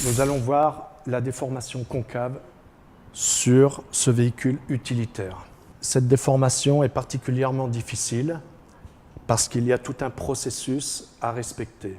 Nous allons voir la déformation concave sur ce véhicule utilitaire. Cette déformation est particulièrement difficile parce qu'il y a tout un processus à respecter.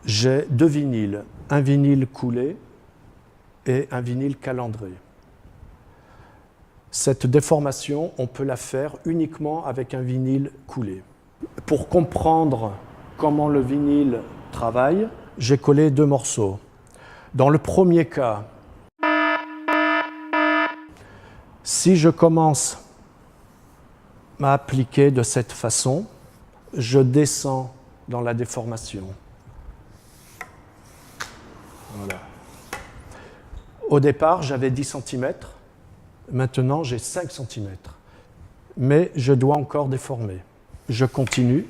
J'ai deux vinyles, un vinyle coulé et un vinyle calandré. Cette déformation, on peut la faire uniquement avec un vinyle coulé. Pour comprendre comment le vinyle travaille, j'ai collé deux morceaux. Dans le premier cas, si je commence à appliquer de cette façon, je descends dans la déformation. Voilà. Au départ, j'avais 10 cm. Maintenant, j'ai 5 cm. Mais je dois encore déformer. Je continue.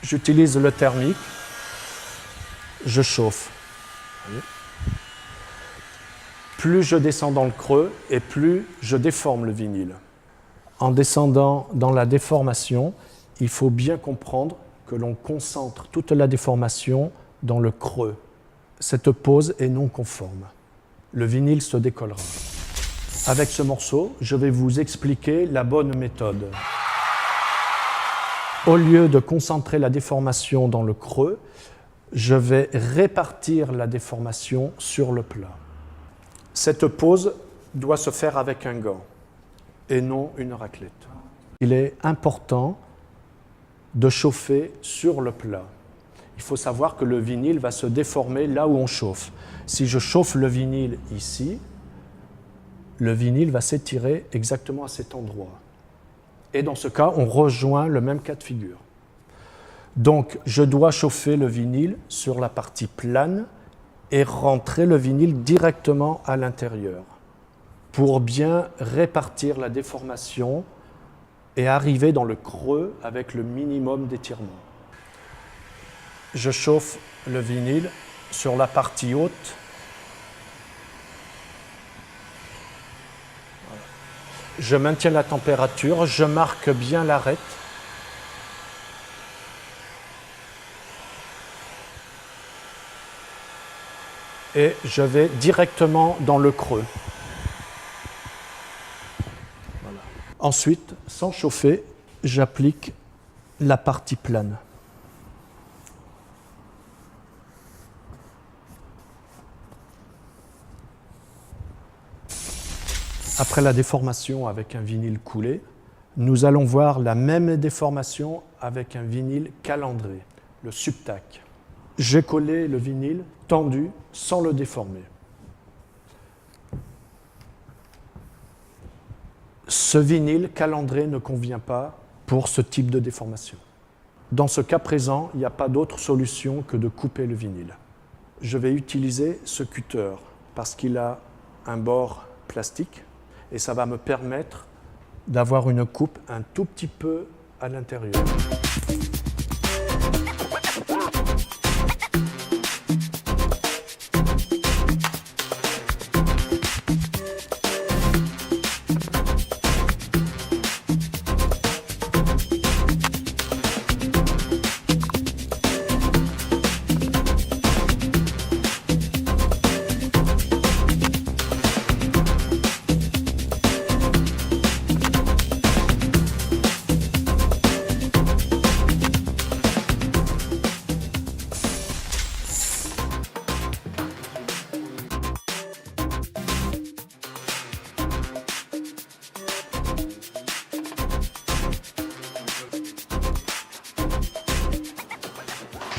J'utilise le thermique. Je chauffe. Plus je descends dans le creux et plus je déforme le vinyle. En descendant dans la déformation, il faut bien comprendre que l'on concentre toute la déformation dans le creux. Cette pose est non conforme. Le vinyle se décollera. Avec ce morceau, je vais vous expliquer la bonne méthode. Au lieu de concentrer la déformation dans le creux, je vais répartir la déformation sur le plat. Cette pose doit se faire avec un gant et non une raclette. Il est important de chauffer sur le plat. Il faut savoir que le vinyle va se déformer là où on chauffe. Si je chauffe le vinyle ici, le vinyle va s'étirer exactement à cet endroit. Et dans ce cas, on rejoint le même cas de figure. Donc, je dois chauffer le vinyle sur la partie plane et rentrer le vinyle directement à l'intérieur pour bien répartir la déformation et arriver dans le creux avec le minimum d'étirement. Je chauffe le vinyle sur la partie haute. Voilà. Je maintiens la température, je marque bien l'arête. Et je vais directement dans le creux. Voilà. Ensuite, sans chauffer, j'applique la partie plane. Après la déformation avec un vinyle coulé, nous allons voir la même déformation avec un vinyle calandré, le subtac. J'ai collé le vinyle tendu sans le déformer. Ce vinyle calandré ne convient pas pour ce type de déformation. Dans ce cas présent, il n'y a pas d'autre solution que de couper le vinyle. Je vais utiliser ce cutter parce qu'il a un bord plastique et ça va me permettre d'avoir une coupe un tout petit peu à l'intérieur.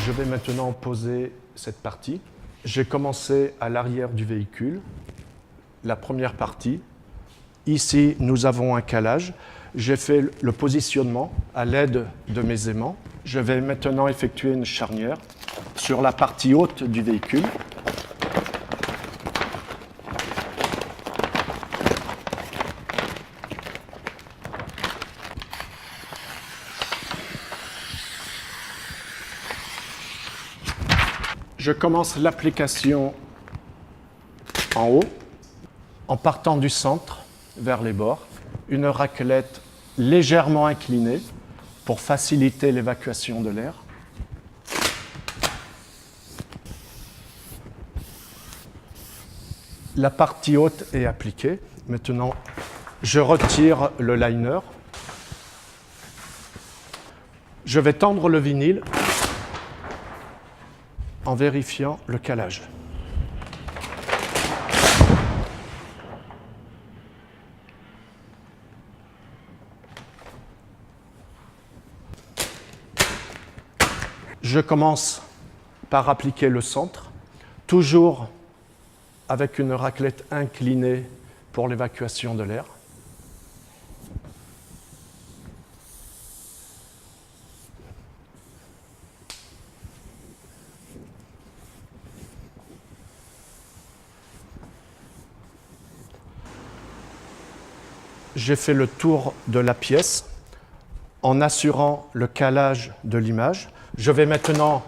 Je vais maintenant poser cette partie. J'ai commencé à l'arrière du véhicule, la première partie. Ici, nous avons un calage. J'ai fait le positionnement à l'aide de mes aimants. Je vais maintenant effectuer une charnière sur la partie haute du véhicule. Je commence l'application en haut, en partant du centre vers les bords, une raclette légèrement inclinée pour faciliter l'évacuation de l'air. La partie haute est appliquée. Maintenant, je retire le liner. Je vais tendre le vinyle en vérifiant le calage. Je commence par appliquer le centre, toujours avec une raclette inclinée pour l'évacuation de l'air. J'ai fait le tour de la pièce en assurant le calage de l'image. Je vais maintenant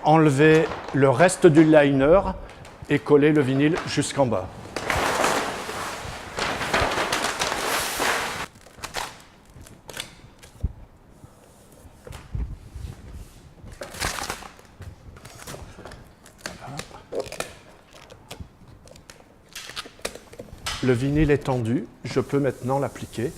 enlever le reste du liner et coller le vinyle jusqu'en bas. Le vinyle est tendu, je peux maintenant l'appliquer.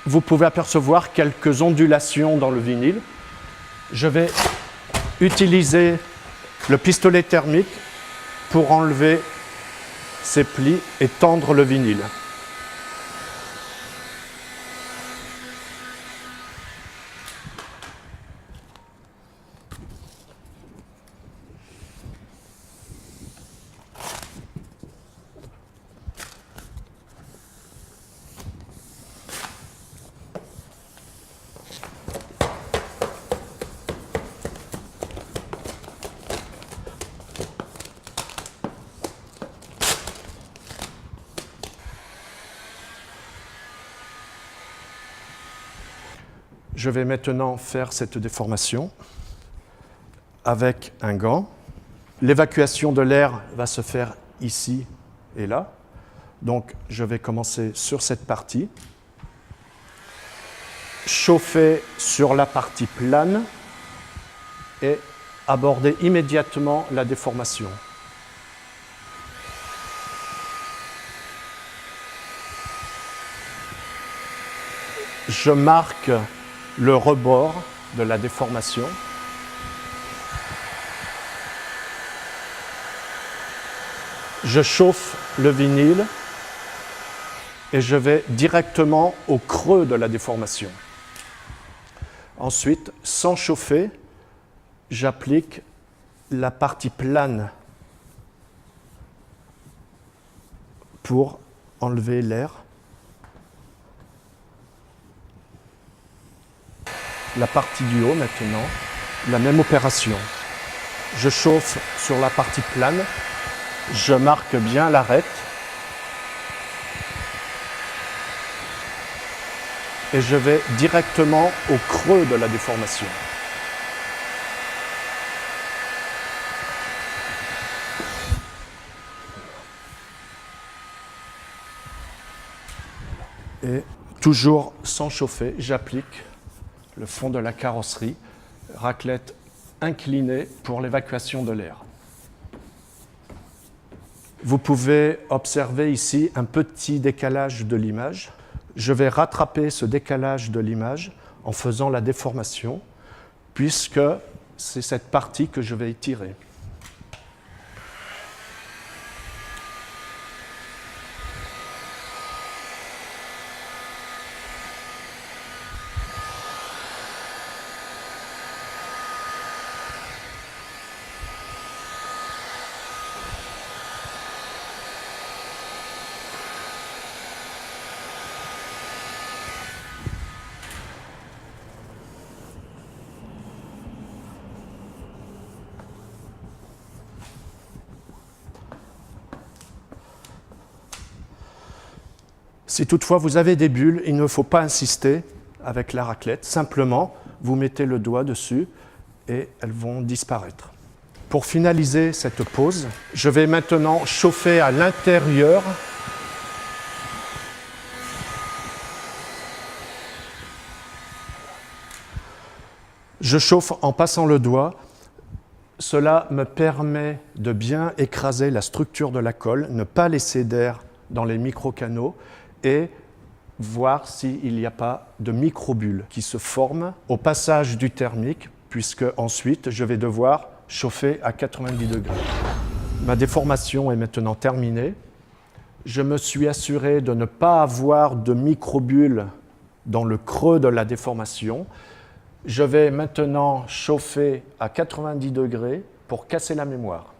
Vous pouvez apercevoir quelques ondulations dans le vinyle. Je vais utiliser le pistolet thermique pour enlever ces plis et tendre le vinyle. Je vais maintenant faire cette déformation avec un gant. L'évacuation de l'air va se faire ici et là. Donc, je vais commencer sur cette partie. Chauffer sur la partie plane et aborder immédiatement la déformation. Je marque le rebord de la déformation. Je chauffe le vinyle et je vais directement au creux de la déformation. Ensuite, sans chauffer, j'applique la partie plane pour enlever l'air. La partie du haut maintenant, la même opération. Je chauffe sur la partie plane, je marque bien l'arête et je vais directement au creux de la déformation. Et toujours sans chauffer, j'applique le fond de la carrosserie, raclette inclinée pour l'évacuation de l'air. Vous pouvez observer ici un petit décalage de l'image. Je vais rattraper ce décalage de l'image en faisant la déformation, puisque c'est cette partie que je vais étirer. Si toutefois vous avez des bulles, il ne faut pas insister avec la raclette. Simplement, vous mettez le doigt dessus et elles vont disparaître. Pour finaliser cette pose, je vais maintenant chauffer à l'intérieur Je chauffe en passant le doigt. Cela me permet de bien écraser la structure de la colle, ne pas laisser d'air dans les micro-canaux et voir s'il n'y a pas de microbules qui se forment au passage du thermique, puisque ensuite je vais devoir chauffer à 90 degrés. Ma déformation est maintenant terminée. Je me suis assuré de ne pas avoir de microbules dans le creux de la déformation. Je vais maintenant chauffer à 90 degrés pour casser la mémoire.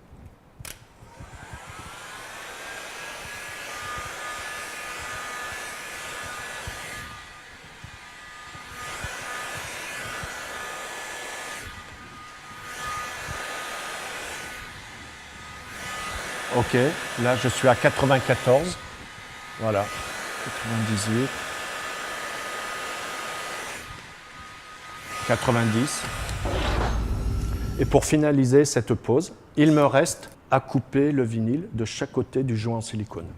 Ok, là je suis à 94. Voilà, 98. 90. Et pour finaliser cette pose, il me reste à couper le vinyle de chaque côté du joint en silicone.